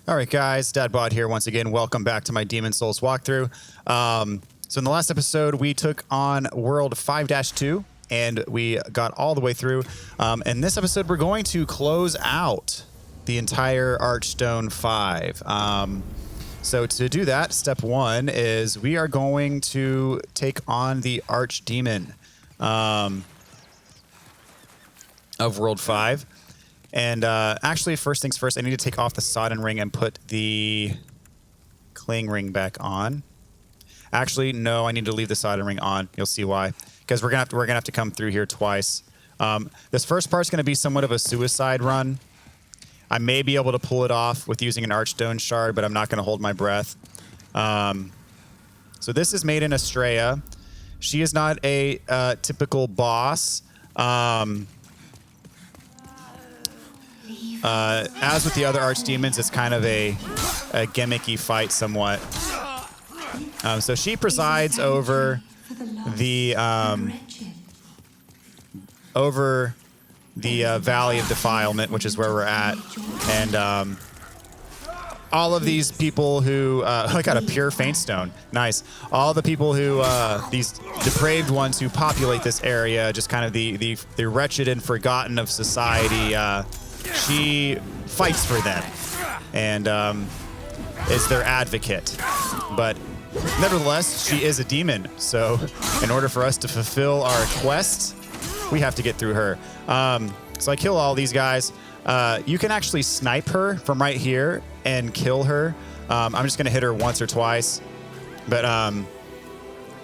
All right, guys, Dadbot here once again. Welcome back to my Demon Souls walkthrough. So in the last episode, we took on World 5-2, and we got all the way through. In this episode, we're going to close out the entire Archstone 5. So to do that, step one is we are going to take on the Archdemon of World 5. And actually, first things first, I need to take off the Sodden Ring and put the Cling Ring back on. Actually, no, I need to leave the Sodden Ring on. You'll see why. Because we're gonna have to come through here twice. This first part's gonna be somewhat of a suicide run. I may be able to pull it off with using an Archstone shard, but I'm not gonna hold my breath. So this is Maiden Astraea. She is not a typical boss. As with the other archdemons, it's kind of a gimmicky fight somewhat. So she presides over the Valley of Defilement, which is where we're at, and all of these people who I got a pure faint stone. Nice. All the people who these depraved ones who populate this area, just kind of the wretched and forgotten of society. She fights for them and is their advocate. But nevertheless, she is a demon. So in order for us to fulfill our quest, we have to get through her. So I kill all these guys. You can actually snipe her from right here and kill her. I'm just going to hit her once or twice. But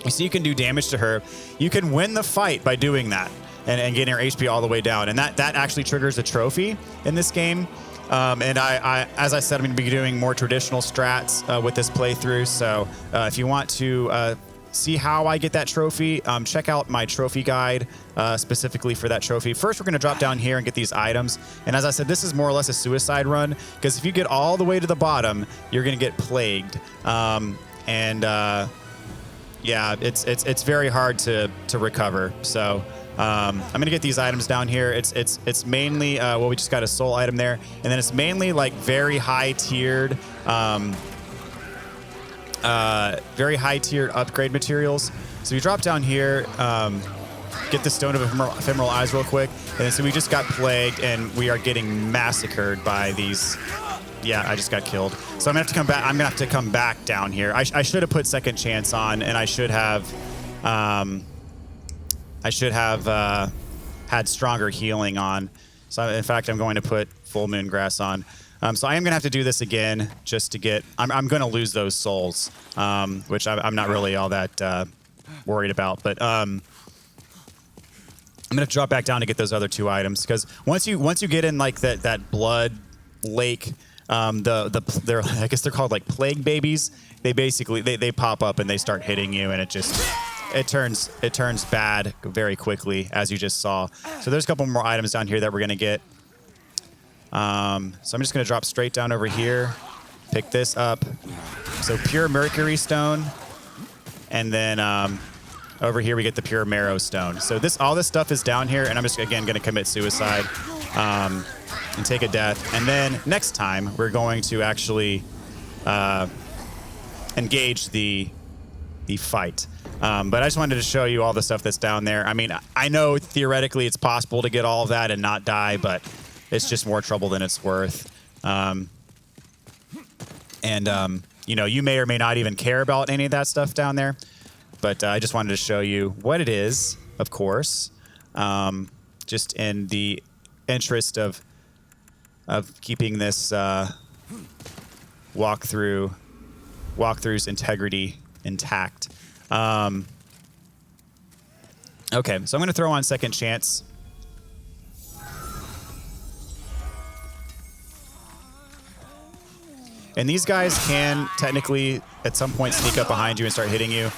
you see, you can do damage to her. You can win the fight by doing that. And getting her HP all the way down. And that actually triggers a trophy in this game. And I as I said, I'm going to be doing more traditional strats with this playthrough. So if you want to see how I get that trophy, check out my trophy guide specifically for that trophy. First, we're going to drop down here and get these items. And as I said, this is more or less a suicide run, because if you get all the way to the bottom, you're going to get plagued. Yeah, it's very hard to recover. So I'm gonna get these items down here. It's mainly well, we just got a soul item there, and then it's mainly like very high tiered upgrade materials. So you drop down here, get the Stone of Ephemeral Eyes real quick, and then so we just got plagued, and we are getting massacred by these. Yeah, I just got killed. So I'm gonna have to come back. I'm gonna have to come back down here. I should have put Second Chance on, and I should have had stronger healing on. So in fact, I'm going to put Full Moon Grass on. So I am going to have to do this again just to get... I'm going to lose those souls, which I'm not really all that worried about. But I'm going to drop back down to get those other two items, because once you get in like that blood lake, they're, I guess they're called like plague babies. They basically they pop up and they start hitting you, and it turns bad very quickly, as you just saw. So there's a couple more items down here that we're gonna get. So I'm just gonna drop straight down over here, pick this up. So pure Mercury Stone, and then over here we get the pure Marrow Stone. So all this stuff is down here, and I'm just again gonna commit suicide and take a death. And then next time we're going to actually engage the fight. But I just wanted to show you all the stuff that's down there. I mean, I know theoretically it's possible to get all of that and not die, but it's just more trouble than it's worth. You know, you may or may not even care about any of that stuff down there, but I just wanted to show you what it is, of course, just in the interest of keeping this walkthrough's integrity intact. Okay, so I'm going to throw on Second Chance. And these guys can technically at some point sneak up behind you and start hitting you.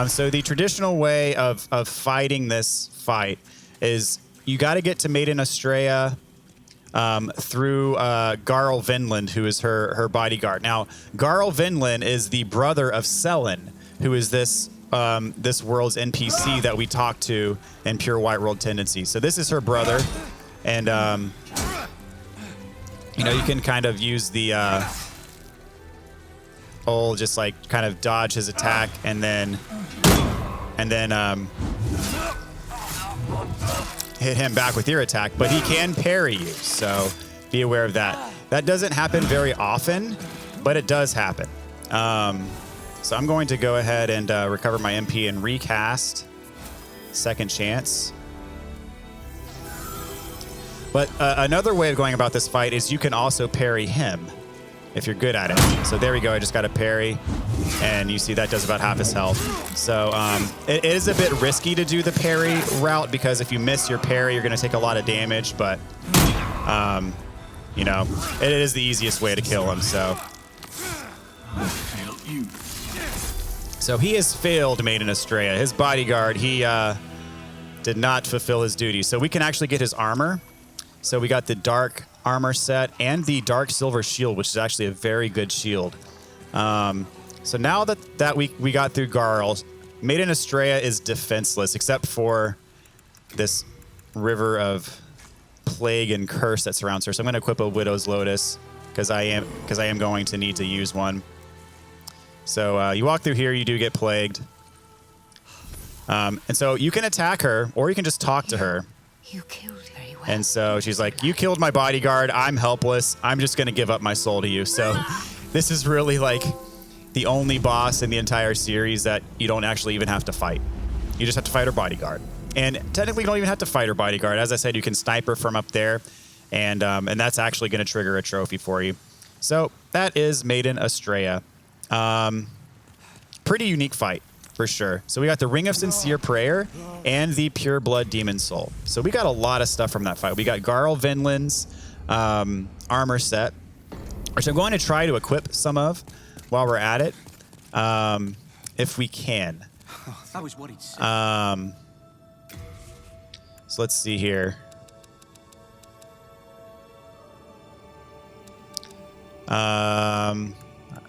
So the traditional way of fighting this fight is you got to get to Maiden Astraea through Garl Vinland, who is her bodyguard. Now, Garl Vinland is the brother of Selen, who is this world's NPC that we talked to in Pure White World Tendency. So this is her brother, and you know, you can kind of use the Old just like kind of dodge his attack and then hit him back with your attack, but he can parry you, so be aware of that. That doesn't happen very often, but it does happen. So I'm going to go ahead and recover my MP and recast. Second chance. But another way of going about this fight is you can also parry him if you're good at it. So there we go. I just got a parry, and you see that does about half his health. So it is a bit risky to do the parry route because if you miss your parry, you're going to take a lot of damage. But you know, it is the easiest way to kill him. So he has failed Maiden Astraea. His bodyguard, he did not fulfill his duty. So we can actually get his armor. So we got the dark armor set and the dark silver shield, which is actually a very good shield. So now that we got through Garl, Maiden Astraea is defenseless except for this river of plague and curse that surrounds her. So I'm going to equip a Widow's Lotus because I am going to need to use one. So you walk through here, you do get plagued. And so you can attack her or you can just talk to her. You killed very well. And so she's like, you killed my bodyguard. I'm helpless. I'm just going to give up my soul to you. So this is really like the only boss in the entire series that you don't actually even have to fight. You just have to fight her bodyguard. And technically you don't even have to fight her bodyguard. As I said, you can snipe her from up there. And that's actually going to trigger a trophy for you. So that is Maiden Astraea. Pretty unique fight. For sure. So we got the Ring of Sincere Prayer and the Pure Blood Demon Soul. So we got a lot of stuff from that fight. We got Garl Vinland's armor set, which I'm going to try to equip some of while we're at it, if we can. That was what he'd said. So let's see here.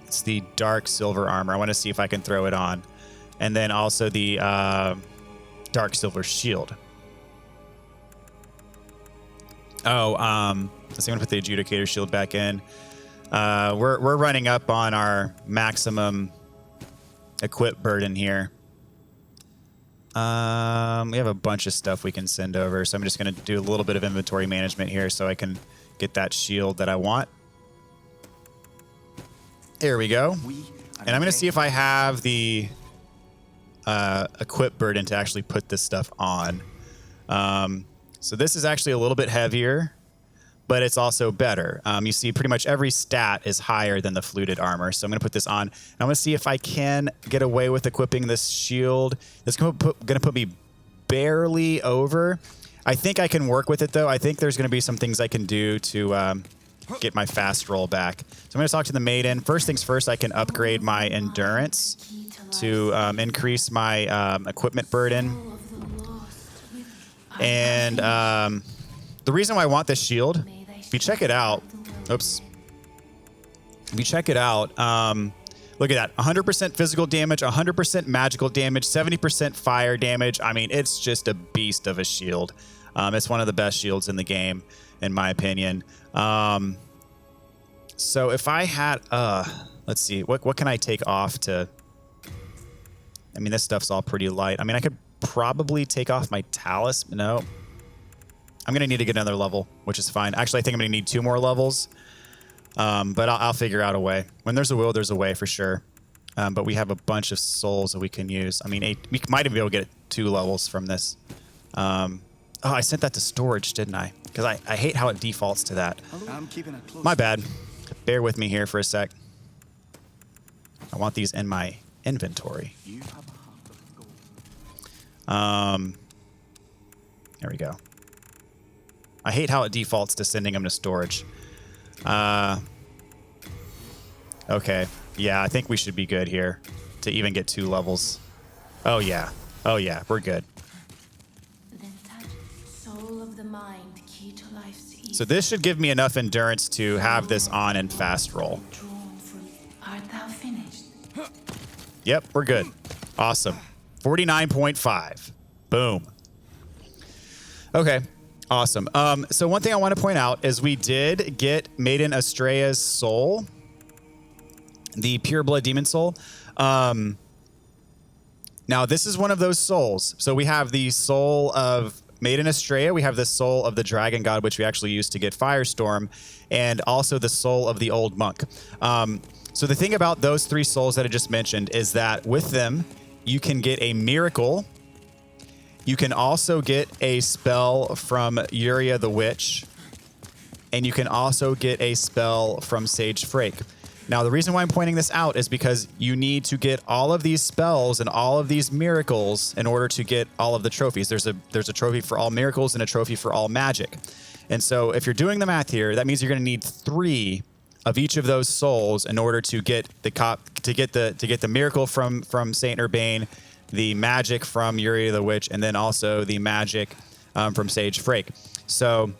It's the dark silver armor. I want to see if I can throw it on. And then also the dark silver shield. Oh, so I'm gonna put the adjudicator shield back in. We're running up on our maximum equip burden here. We have a bunch of stuff we can send over, so I'm just gonna do a little bit of inventory management here so I can get that shield that I want. Here we go. And I'm gonna see if I have the equip burden to actually put this stuff on. So this is actually a little bit heavier, but it's also better. You see pretty much every stat is higher than the fluted armor. So I'm going to put this on. I'm going to see if I can get away with equipping this shield. It's going to put me barely over. I think I can work with it, though. I think there's going to be some things I can do to get my fast roll back. So I'm going to talk to the Maiden. First things first, I can upgrade my endurance to increase my equipment burden. And the reason why I want this shield, if you check it out, oops. If you check it out, look at that. 100% physical damage, 100% magical damage, 70% fire damage. I mean, it's just a beast of a shield. It's one of the best shields in the game, in my opinion. So if I had, let's see, what can I take off to... I mean, this stuff's all pretty light. I mean, I could probably take off my talisman. No. I'm going to need to get another level, which is fine. Actually, I think I'm going to need 2 more levels. But I'll figure out a way. When there's a will, there's a way for sure. But we have a bunch of souls that we can use. I mean, we might even be able to get 2 levels from this. Oh, I sent that to storage, didn't I? Because I hate how it defaults to that. I'm keeping it close. My bad. Bear with me here for a sec. I want these in my inventory. You have a heart of gold. There we go. I hate how it defaults to sending them to storage. Okay. Yeah, I think we should be good here to even get 2 levels. Oh, yeah. Oh, yeah. We're good. Soul of the mind, key to life's ease. So this should give me enough endurance to have this on and fast roll. Art thou finished? Yep, we're good. Awesome. 49.5. Boom. Okay. Awesome. So one thing I want to point out is we did get Maiden Astraea's soul. the Pure Blood Demon Soul. Now, this is one of those souls. So we have the soul of Maiden Astraea. We have the soul of the Dragon God, which we actually used to get Firestorm, and also the soul of the Old Monk. So the thing about those three souls that I just mentioned is that with them, you can get a miracle. You can also get a spell from Yuria the Witch, and you can also get a spell from Sage Frake. Now, the reason why I'm pointing this out is because you need to get all of these spells and all of these miracles in order to get all of the trophies. There's a trophy for all miracles and a trophy for all magic. And so if you're doing the math here, that means you're going to need 3 of each of those souls in order to get the miracle from Saint Urbane, the magic from Yuria the Witch, and then also the magic from Sage Frake. So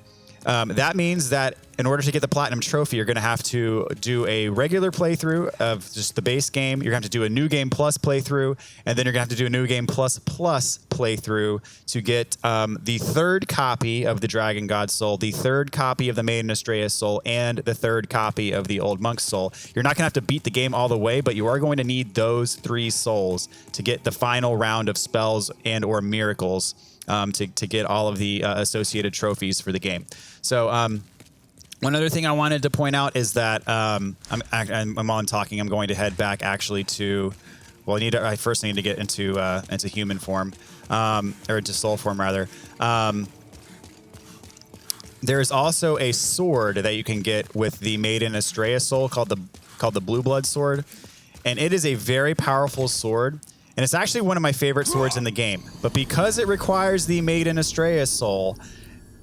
that means that in order to get the Platinum Trophy, you're going to have to do a regular playthrough of just the base game. You're going to have to do a New Game Plus playthrough, and then you're going to have to do a New Game Plus playthrough to get the 3rd copy of the Dragon God Soul, the 3rd copy of the Maiden Astraea Soul, and the 3rd copy of the Old Monk Soul. You're not going to have to beat the game all the way, but you are going to need those 3 souls to get the final round of spells and or miracles to get all of the associated trophies for the game. So one other thing I wanted to point out is that I'm on talking. I'm going to head back actually to, well, I first need to get into human form, or into soul form rather. There is also a sword that you can get with the Maiden Astraea Soul called the Blue Blood Sword, and it is a very powerful sword. And it's actually one of my favorite swords in the game. But because it requires the Maiden Astraea Soul,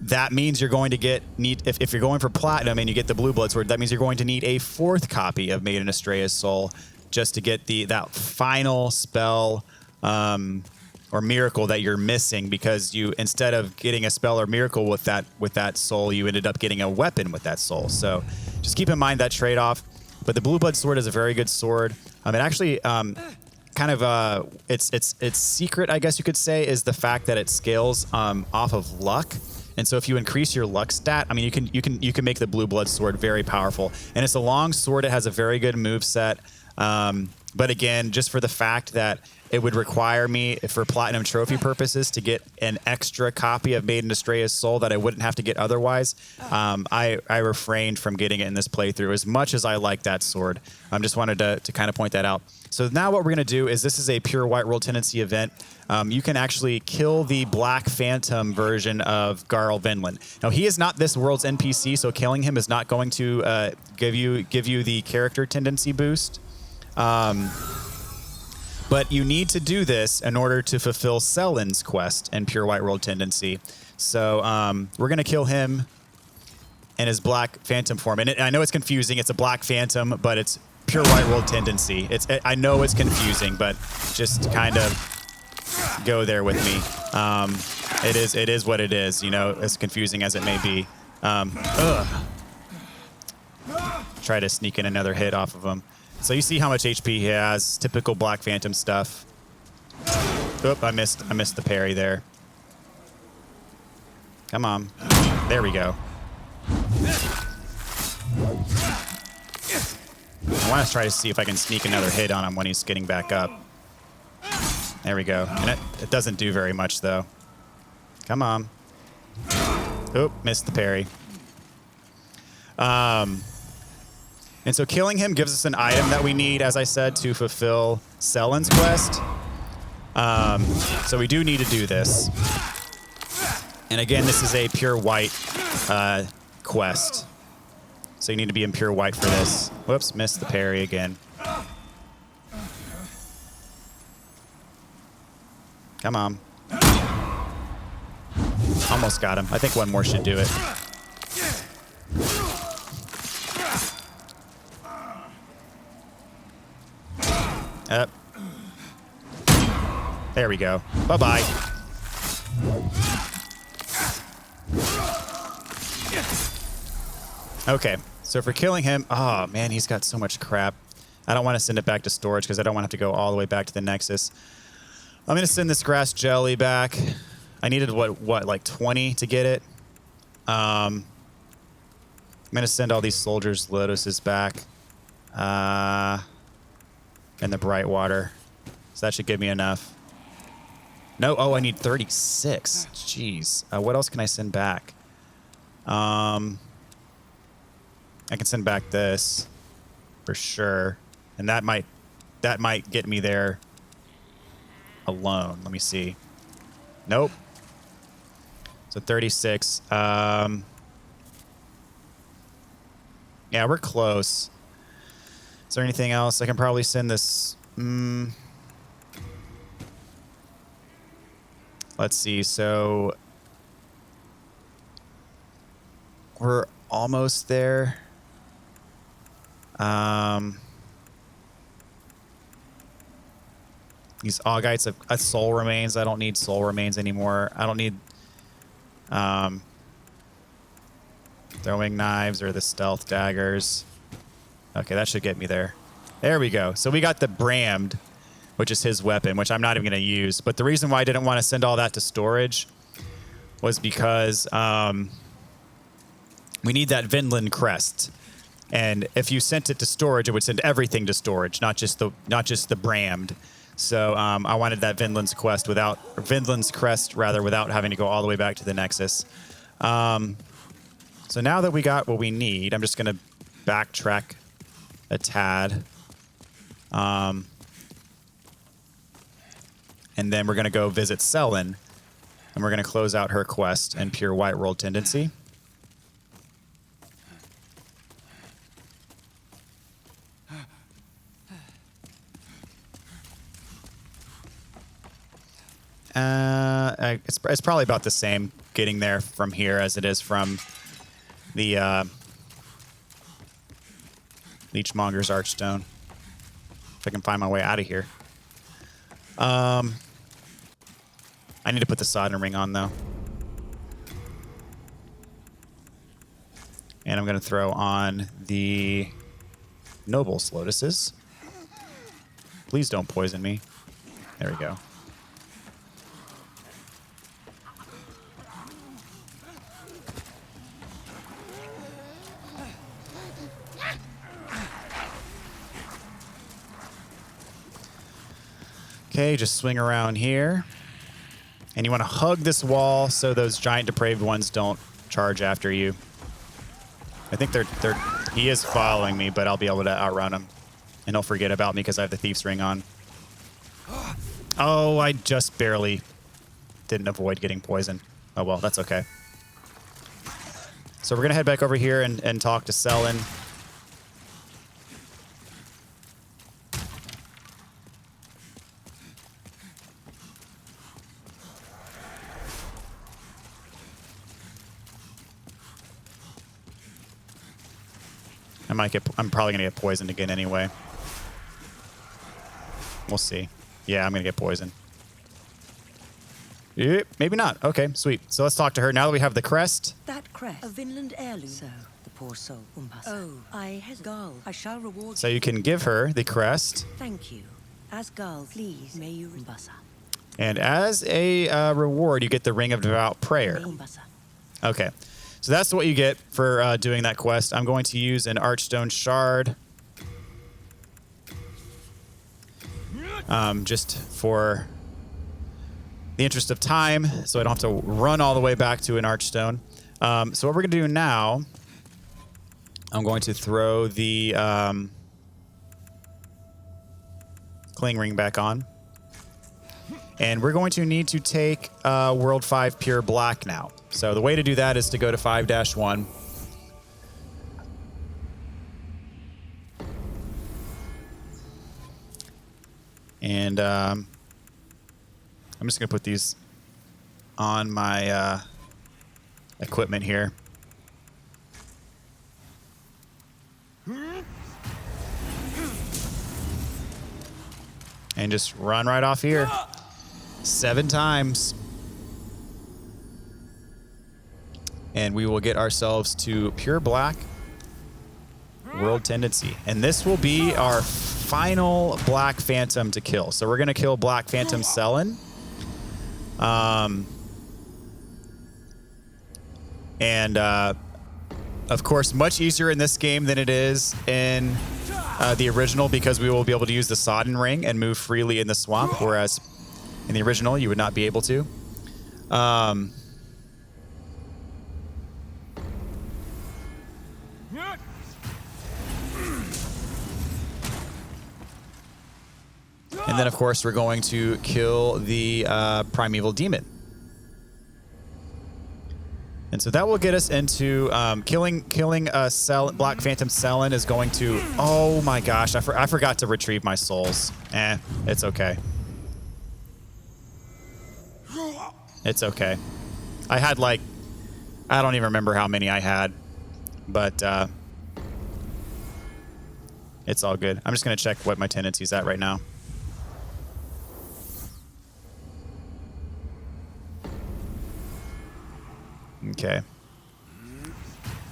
that means you're going to need if you're going for Platinum and you get the Blue Blood Sword, that means you're going to need a 4th copy of Maiden Astraea's Soul just to get that final spell or miracle that you're missing, because you, instead of getting a spell or miracle with that soul, you ended up getting a weapon with that soul. So just keep in mind that trade-off. But the Blue Blood Sword is a very good sword. It actually kind of its secret, I guess you could say, is the fact that it scales off of luck. And so if you increase your luck stat, I mean, you can make the Blue Blood Sword very powerful. And it's a long sword. It has a very good move set. But again, just for the fact that it would require me, for Platinum Trophy purposes, to get an extra copy of Maiden Astraea's Soul that I wouldn't have to get otherwise, I refrained from getting it in this playthrough, as much as I like that sword. I just wanted to kind of point that out. So now what we're going to do is, this is a pure white roll tendency event. You can actually kill the Black Phantom version of Garl Vinland. Now, he is not this world's NPC, so killing him is not going to give you the character tendency boost. But you need to do this in order to fulfill Sellen's quest in Pure White World Tendency. So we're going to kill him in his Black Phantom form. And I know it's confusing. It's a Black Phantom, but it's Pure White World Tendency. I know it's confusing, but just kind of go there with me. It is what it is, you know, as confusing as it may be. Try to sneak in another hit off of him. So you see how much HP he has. Typical Black Phantom stuff. Oop, I missed the parry there. Come on. There we go. I want to try to see if I can sneak another hit on him when he's getting back up. There we go. And it doesn't do very much, though. Come on. Oop, missed the parry. And so killing him gives us an item that we need, as I said, to fulfill Sellen's quest. So we do need to do this. And again, this is a pure white quest. So you need to be in pure white for this. Whoops, missed the parry again. Come on. Almost got him. I think one more should do it. There we go. Bye-bye. Okay, so for killing him, oh man, he's got so much crap. I don't want to send it back to storage because I don't want to have to go all the way back to the Nexus. I'm going to send this grass jelly back. I needed, what, like 20 to get it? I'm going to send all these soldiers' lotuses back. and the bright water. So that should give me enough. No, oh, I need 36. Jeez. What else can I send back? I can send back this for sure. And that might get me there alone. Let me see. Nope. So 36. Yeah, we're close. Is there anything else? I can probably send this. Let's see. So we're almost there. These Augites of soul remains. I don't need soul remains anymore. I don't need throwing knives or the stealth daggers. Okay, that should get me there. There we go. So we got the Brammed, which is his weapon, which I'm not even going to use. But the reason why I didn't want to send all that to storage was because we need that Vinland crest. And if you sent it to storage, it would send everything to storage, not just the Brammed. So I wanted that Vinland's crest without having to go all the way back to the Nexus. So now that we got what we need, I'm just going to backtrack a tad. And then we're going to go visit Selin, and we're going to close out her quest and pure White World Tendency. It's probably about the same getting there from here as it is from the Leechmonger's Archstone. If I can find my way out of here. I need to put the Sodden Ring on, though. And I'm going to throw on the Noble's Lotuses. Please don't poison me. There we go. Okay, just swing around here. And you want to hug this wall so those giant depraved ones don't charge after you. I think he is following me, but I'll be able to outrun him. And he'll forget about me because I have the Thief's Ring on. Oh, I just barely didn't avoid getting poisoned. Oh, well, that's okay. So we're going to head back over here and talk to Selin. I'm probably gonna get poisoned again anyway. We'll see. Yeah, I'm gonna get poisoned. Maybe not. Okay, sweet. So let's talk to her now that we have the crest. That crest, a Vinland heirloom. So the poor soul, Umbasa. Oh, I shall reward. So you can give her the crest. Thank you. As Gal, please, may you Umbasa. And as a reward, you get the Ring of Devout Prayer. Umbasa. Okay. So that's what you get for doing that quest. I'm going to use an Archstone Shard. Just for the interest of time, so I don't have to run all the way back to an Archstone. So what we're going to do now, I'm going to throw the Cling Ring back on. And we're going to need to take World 5 Pure Black now. So the way to do that is to go to 5-1. And I'm just going to put these on my equipment here. And just run right off here. 7 times. And we will get ourselves to Pure Black World Tendency. And this will be our final Black Phantom to kill. So we're going to kill Black Phantom Selin. Of course, much easier in this game than it is in the original because we will be able to use the sodden ring and move freely in the swamp, whereas in the original you would not be able to. And then, of course, we're going to kill the primeval demon. And so that will get us into killing Black Phantom Selin is going to... Oh my gosh, I forgot to retrieve my souls. It's okay. It's okay. I had like... I don't even remember how many I had. But it's all good. I'm just going to check what my tendency's at right now. Okay. I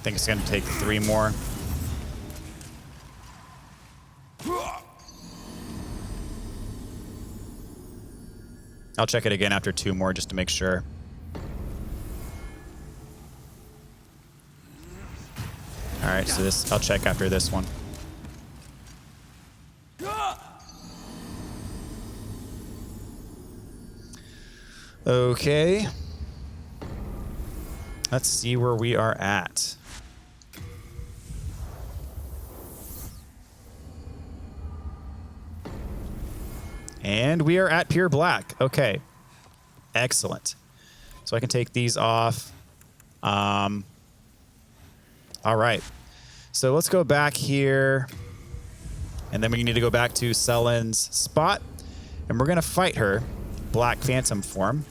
think it's going to take 3 more. I'll check it again after 2 more just to make sure. All right, so this I'll check after this one. Okay. Let's see where we are at. And we are at pure black. Okay. Excellent. So I can take these off. All right. So let's go back here. And then we need to go back to Selin's spot. And we're going to fight her. Black Phantom form.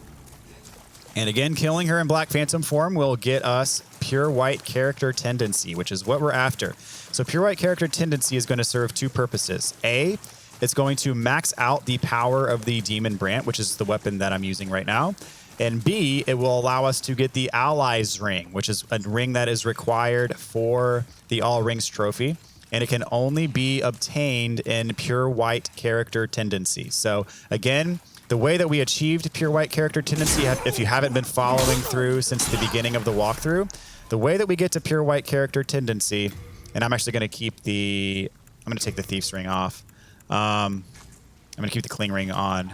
And again, killing her in Black Phantom form will get us Pure White Character Tendency, which is what we're after. So Pure White Character Tendency is going to serve 2 purposes. A, it's going to max out the power of the Demon Brant, which is the weapon that I'm using right now. And B, it will allow us to get the Allies Ring, which is a ring that is required for the All Rings trophy. And it can only be obtained in Pure White Character Tendency. So again, the way that we achieved Pure White Character Tendency, if you haven't been following through since the beginning of the walkthrough, the way that we get to Pure White Character Tendency, and I'm actually going to keep the... I'm going to take the Thief's Ring off. I'm going to keep the Cling Ring on,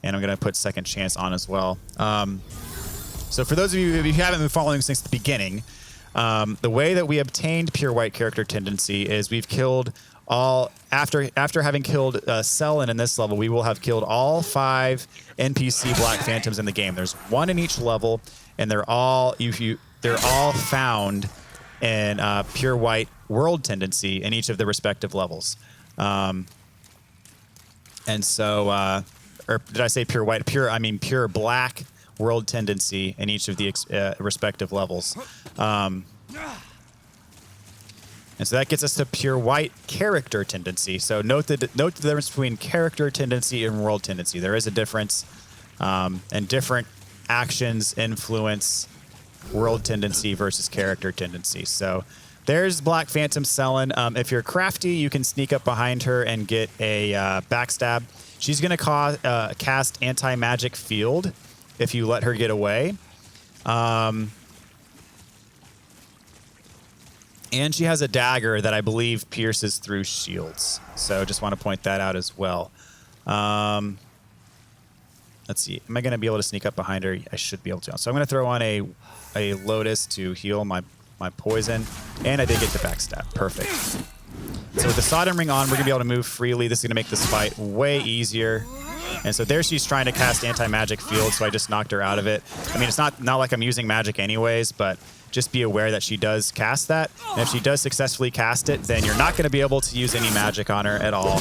and I'm going to put Second Chance on as well. So for those of you, if you haven't been following since the beginning, the way that we obtained Pure White Character Tendency is we've killed all... After having killed Selin in this level, we will have killed all 5 NPC Black Phantoms in the game. There's 1 in each level, and they're all found in Pure White World Tendency in each of the respective levels. And so, or did I say Pure White? I mean Pure Black World Tendency in each of the respective levels. And so that gets us to Pure White Character Tendency. So note the difference between Character Tendency and World Tendency. There is a difference, and different actions influence World Tendency versus Character Tendency. So there's Black Phantom Selin. If you're crafty, you can sneak up behind her and get a backstab. She's going to cast Anti-Magic Field if you let her get away. And she has a dagger that I believe pierces through shields. So just want to point that out as well. Let's see. Am I going to be able to sneak up behind her? I should be able to. So I'm going to throw on a Lotus to heal my poison. And I did get the backstab. Perfect. So with the Sodden Ring on, we're going to be able to move freely. This is going to make this fight way easier. And so there she's trying to cast Anti-Magic Field, so I just knocked her out of it. I mean, it's not like I'm using magic anyways, but just be aware that she does cast that. And if she does successfully cast it, then you're not going to be able to use any magic on her at all.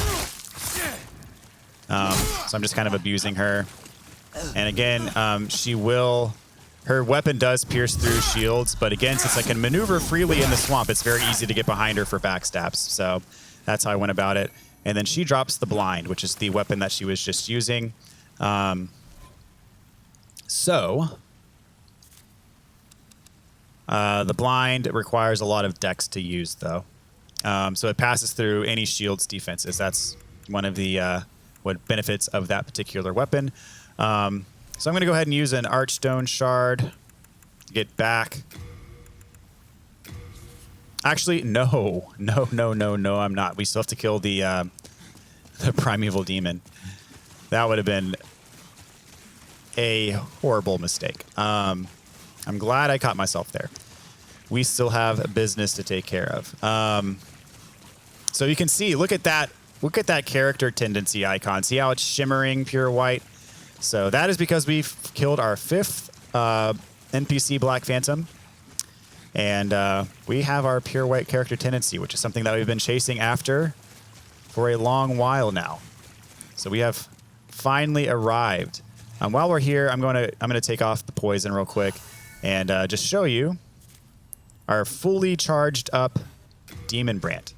So I'm just kind of abusing her. And again, her weapon does pierce through shields, but again, since I can maneuver freely in the swamp, it's very easy to get behind her for backstabs. So that's how I went about it. And then she drops the blind, which is the weapon that she was just using. The blind requires a lot of dex to use, though. So it passes through any shield's defenses. That's one of the what benefits of that particular weapon. So I'm going to go ahead and use an archstone shard to get back. Actually, no, I'm not. We still have to kill the primeval demon. That would have been a horrible mistake. I'm glad I caught myself there. We still have business to take care of. So you can see, look at that character tendency icon. See how it's shimmering pure white? So that is because we've killed our 5th NPC Black Phantom. And we have our pure white character tendency, which is something that we've been chasing after for a long while now. So we have finally arrived. While we're here, I'm gonna take off the poison real quick and just show you our fully charged up demon brand.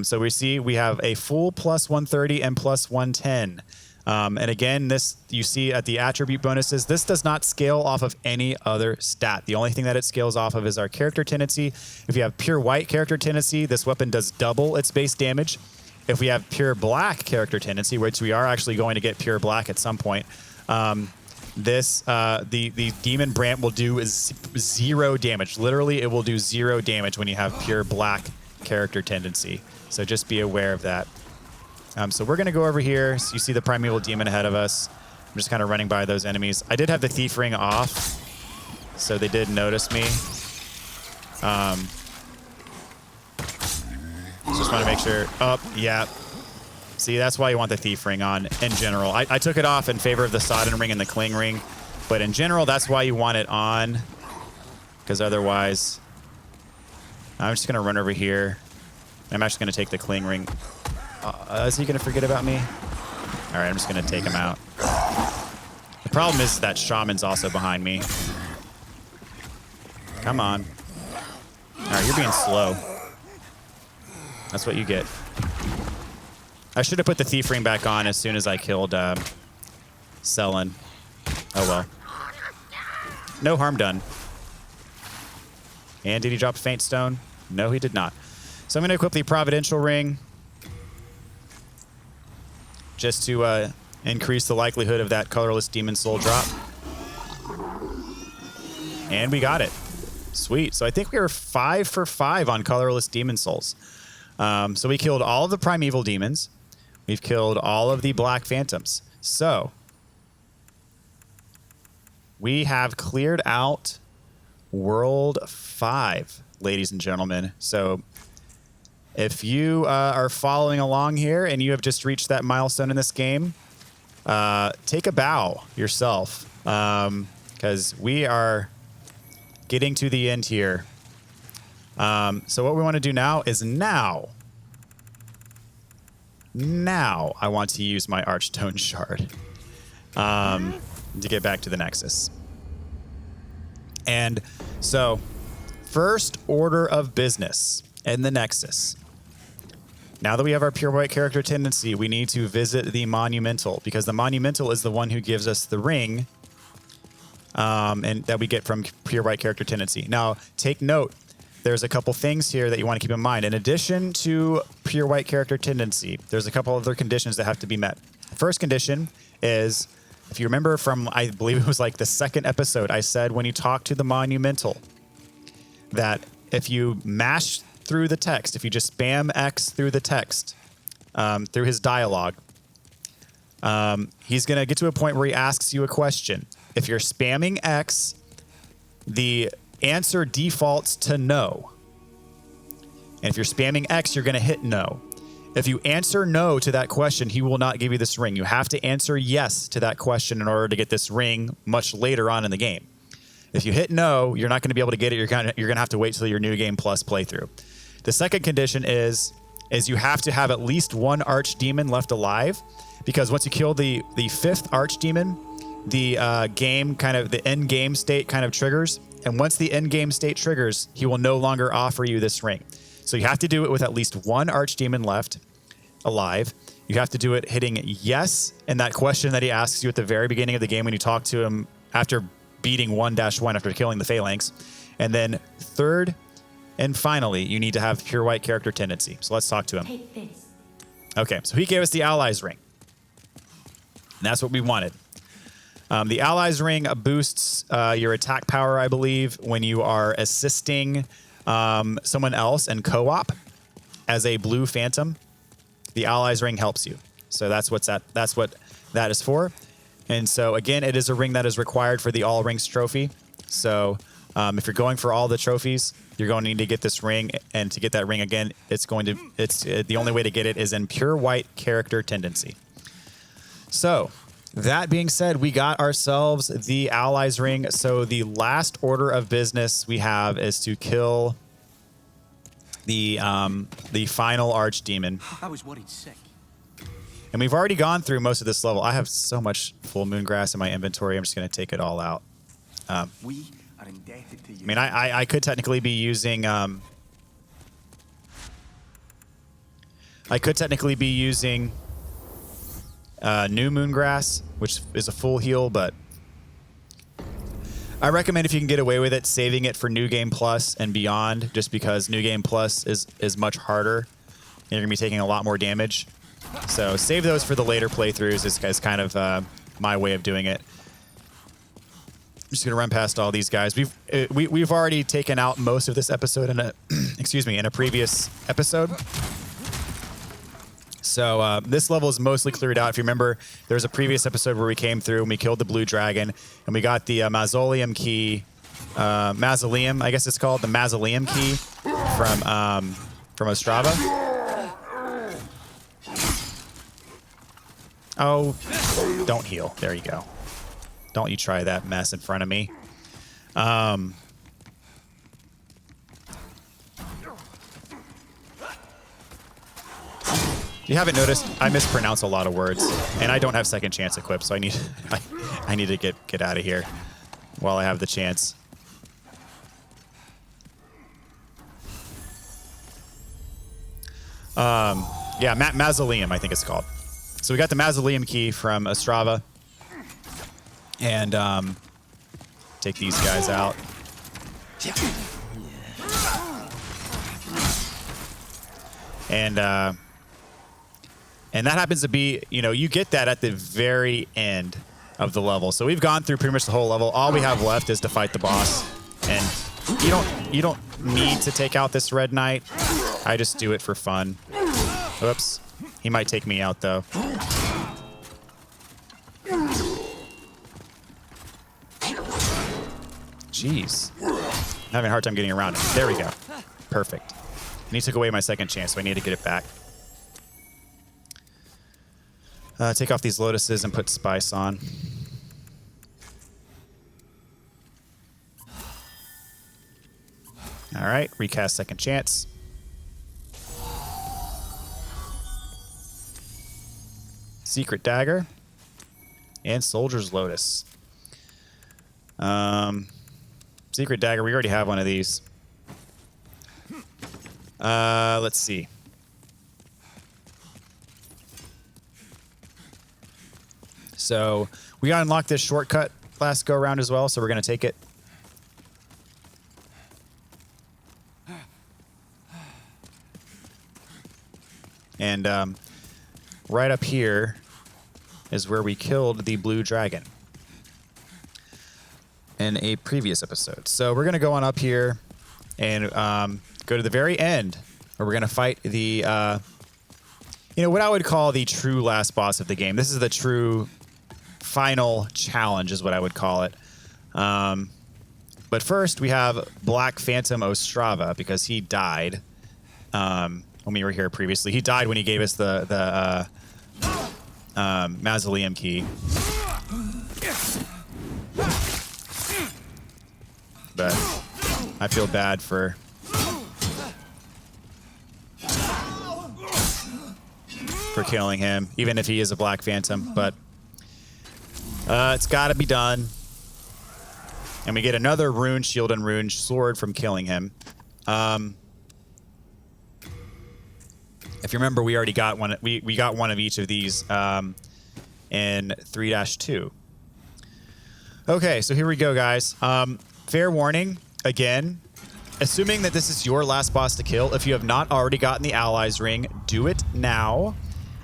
So we see we have a full plus 130 and plus 110. And again, this you see at the attribute bonuses, this does not scale off of any other stat. The only thing that it scales off of is our character tendency. If you have pure white character tendency, this weapon does double its base damage. If we have pure black character tendency, which we are actually going to get pure black at some point, the demon brand will do 0 damage. Literally, it will do 0 damage when you have pure black character tendency. So just be aware of that. So we're going to go over here. So you see the primeval demon ahead of us. I'm just kind of running by those enemies. I did have the thief ring off, so they did notice me. Just want to make sure. Oh, yeah. See, that's why you want the thief ring on in general. I took it off in favor of the sodden ring and the cling ring, but in general, that's why you want it on, because otherwise, I'm just going to run over here. I'm actually going to take the cling ring. Is he going to forget about me? All right, I'm just going to take him out. The problem is that shaman's also behind me. Come on. All right, you're being slow. That's what you get. I should have put the thief ring back on as soon as I killed Selen. Oh, well. No harm done. And did he drop a faint stone? No, he did not. So I'm going to equip the providential ring just to increase the likelihood of that colorless demon soul drop. And we got it. Sweet. So I think we were 5 for 5 on colorless demon souls. So we killed all of the primeval demons. We've killed all of the black phantoms. So we have cleared out World 5, ladies and gentlemen. So if you are following along here and you have just reached that milestone in this game, take a bow yourself, because we are getting to the end here. So what we want to do now is now I want to use my archstone shard to get back to the Nexus. And so first order of business in the Nexus. Now that we have our pure white character tendency, we need to visit the monumental, because the monumental is the one who gives us the ring and that we get from pure white character tendency. Now, take note. There's a couple things here that you want to keep in mind. In addition to pure white character tendency, there's a couple other conditions that have to be met. First condition is, if you remember from, I believe it was like the 2nd episode, I said when you talk to the monumental that if you mash through the text, if you just spam X through the text, through his dialogue, he's going to get to a point where he asks you a question. If you're spamming X, the answer defaults to no. And if you're spamming X, you're going to hit no. If you answer no to that question, he will not give you this ring. You have to answer yes to that question in order to get this ring much later on in the game. If you hit no, you're not going to be able to get it. You're going to have to wait till your New Game Plus playthrough. The second condition is you have to have at least one archdemon left alive, because once you kill the 5th archdemon, the game kind of, the end game state kind of triggers. And once the end game state triggers, he will no longer offer you this ring. So you have to do it with at least one archdemon left alive. You have to do it hitting yes in that question that he asks you at the very beginning of the game when you talk to him after beating 1-1 after killing the phalanx. And then third and finally, you need to have pure white character tendency. So let's talk to him. Take this. Okay, so he gave us the allies ring. And that's what we wanted. The allies ring boosts your attack power, I believe, when you are assisting someone else in co-op as a blue phantom, the allies ring helps you. So that's what that is for. And so again, it is a ring that is required for the all rings trophy. So if you're going for all the trophies, you're going to need to get this ring, and to get that ring again, it's the only way to get it is in pure white character tendency. So that being said, we got ourselves the allies ring. So the last order of business we have is to kill the final archdemon. I was worried sick. And we've already gone through most of this level. I have so much full moon grass in my inventory. I'm just going to take it all out. We are indebted to you. I mean, I could technically be using new moon grass, which is a full heal, but I recommend, if you can get away with it, saving it for New Game Plus and beyond, just because New Game Plus is much harder and you're gonna be taking a lot more damage. So save those for the later playthroughs. This guy's kind of my way of doing it. I'm just gonna run past all these guys. We've already taken out most of this episode in a in a previous episode. So this level is mostly cleared out. If you remember, there was a previous episode where we came through and we killed the blue dragon, and we got the mausoleum key, mausoleum, I guess it's called, the mausoleum key from Ostrava. Oh, don't heal. There you go. Don't you try that mess in front of me. If you haven't noticed, I mispronounce a lot of words, and I don't have second chance equipped, so I need to get out of here while I have the chance. Yeah, mausoleum, I think it's called. So we got the mausoleum key from Ostrava, and take these guys out. And that happens to be, you get that at the very end of the level. So we've gone through pretty much the whole level. All we have left is to fight the boss. And you don't need to take out this Red Knight. I just do it for fun. Oops. He might take me out, though. Jeez. I'm having a hard time getting around him. There we go. Perfect. And he took away my second chance, so I need to get it back. Take off these lotuses and put spice on. All right, recast second chance. Secret dagger and soldier's lotus. Secret dagger, we already have one of these. Let's see. So we got to unlock this shortcut last go around as well, so we're going to take it. And right up here is where we killed the blue dragon in a previous episode. So we're going to go on up here and go to the very end, where we're going to fight the, what I would call the true last boss of the game. This is the true final challenge is what I would call it. But first we have Black Phantom Ostrava, because he died when we were here previously. He died when he gave us the mausoleum key. But I feel bad for killing him, even if he is a Black Phantom. But it's got to be done. And we get another rune shield and rune sword from killing him. If you remember, we already got one. We got one of each of these in 3-2. Okay, so here we go, guys. Fair warning, again, assuming that this is your last boss to kill, if you have not already gotten the Allies ring, do it now.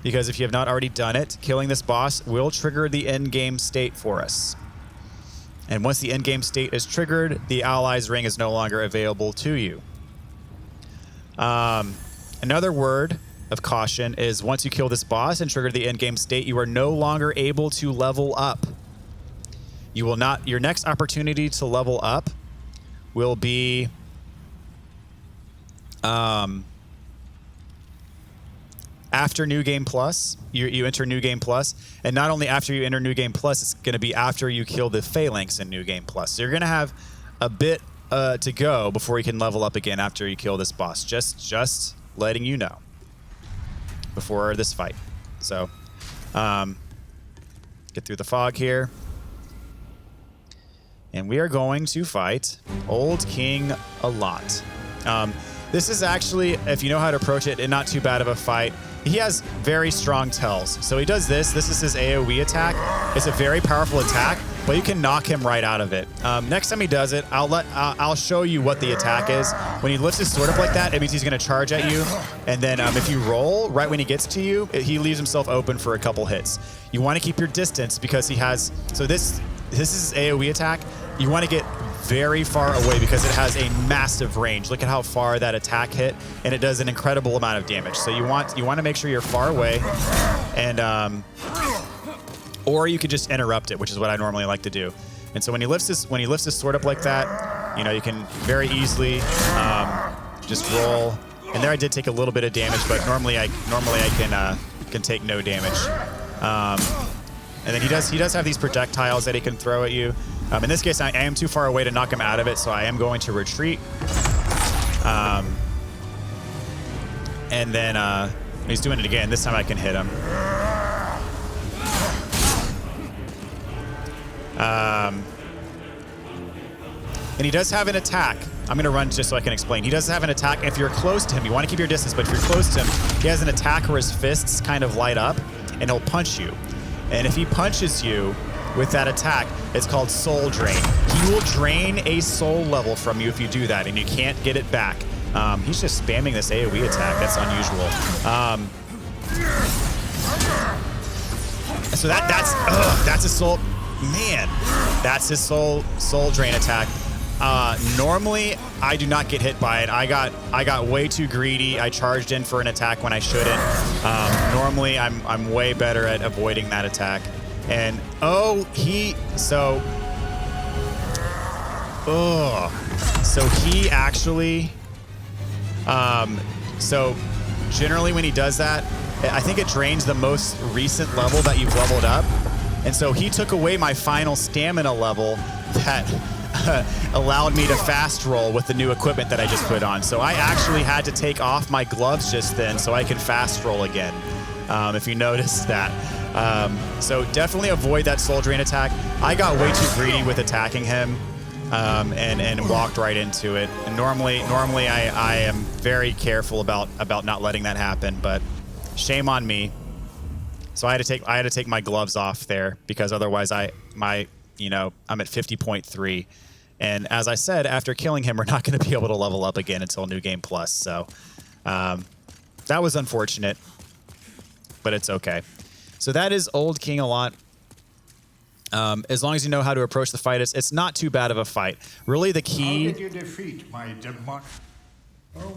Because if you have not already done it, killing this boss will trigger the end-game state for us. And once the end-game state is triggered, the Allies ring is no longer available to you. Another word of caution is once you kill this boss and trigger the end game state, you are no longer able to level up. You will not. Your next opportunity to level up will be after New Game Plus. You enter New Game Plus, and not only after you enter New Game Plus, it's going to be after you kill the phalanx in New Game Plus. So you're going to have a bit to go before you can level up again after you kill this boss. Just letting you know before this fight. So get through the fog here. And we are going to fight Old King Allant. This is actually, if you know how to approach it, not too bad of a fight. He has very strong tells. So he does this. This is his AoE attack. It's a very powerful attack, but you can knock him right out of it. Next time he does it, I'll show you what the attack is. When he lifts his sword up like that, it means he's going to charge at you. And then if you roll right when he gets to you, he leaves himself open for a couple hits. You want to keep your distance because he has... So this is his AoE attack. You want to get very far away because it has a massive range. Look at how far that attack hit, and it does an incredible amount of damage. So you want to make sure you're far away, and or you could just interrupt it, which is what I normally like to do. And so when he lifts his sword up like that, you can very easily just roll. And there I did take a little bit of damage, but normally I can take no damage. And then he does have these projectiles that he can throw at you. In this case, I am too far away to knock him out of it, so I am going to retreat. And then he's doing it again. This time I can hit him. And he does have an attack. I'm going to run just so I can explain. He does have an attack. If you're close to him, you want to keep your distance, but if you're close to him, he has an attack where his fists kind of light up, and he'll punch you. And if he punches you with that attack, it's called Soul Drain. He will drain a soul level from you if you do that, and you can't get it back. He's just spamming this AoE attack. That's unusual. So that's a soul... Man, that's his soul drain attack. Normally, I do not get hit by it. I got way too greedy. I charged in for an attack when I shouldn't. Normally, I'm way better at avoiding that attack. And so he actually, so generally when he does that, I think it drains the most recent level that you've leveled up. And so he took away my final stamina level that allowed me to fast roll with the new equipment that I just put on. So I actually had to take off my gloves just then so I can fast roll again, if you noticed that. So definitely avoid that soul drain attack. I got way too greedy with attacking him and walked right into it. And normally I am very careful about not letting that happen, but shame on me. So I had to take my gloves off there because otherwise I'm at 50.3. And as I said, after killing him, we're not going to be able to level up again until New Game Plus. So that was unfortunate, but it's okay. So that is Old King Allant. As long as you know how to approach the fight, it's not too bad of a fight. Really, the key... How did you defeat my demon? How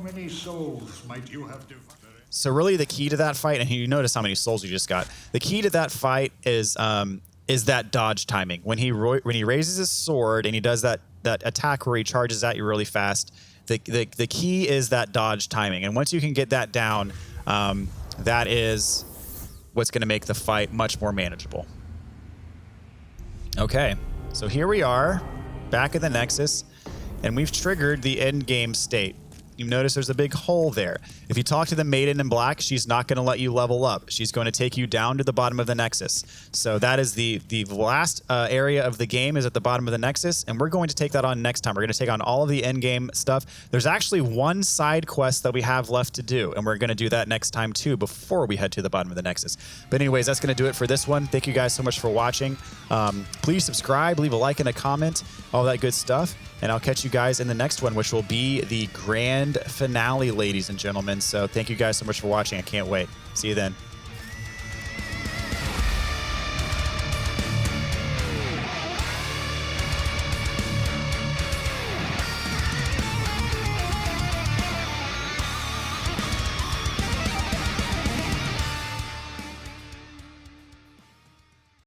many souls might you have divided? So really, the key to that fight, and you notice how many souls you just got. The key to that fight is that dodge timing. When he raises his sword and he does that attack where he charges at you really fast, the key is that dodge timing. And once you can get that down, that is what's going to make the fight much more manageable. Okay, so here we are, back at the Nexus, and we've triggered the end game state. You notice there's a big hole there. If you talk to the Maiden in black, she's not going to let you level up. She's going to take you down to the bottom of the Nexus. So that is the last area of the game is at the bottom of the Nexus, and we're going to take that on next time. We're going to take on all of the end game stuff. There's actually one side quest that we have left to do, and we're going to do that next time too before we head to the bottom of the Nexus. But anyways, that's going to do it for this one. Thank you guys so much for watching. Please subscribe, leave a like and a comment, all that good stuff. And I'll catch you guys in the next one, which will be the grand finale, ladies and gentlemen. So thank you guys so much for watching. I can't wait. See you then.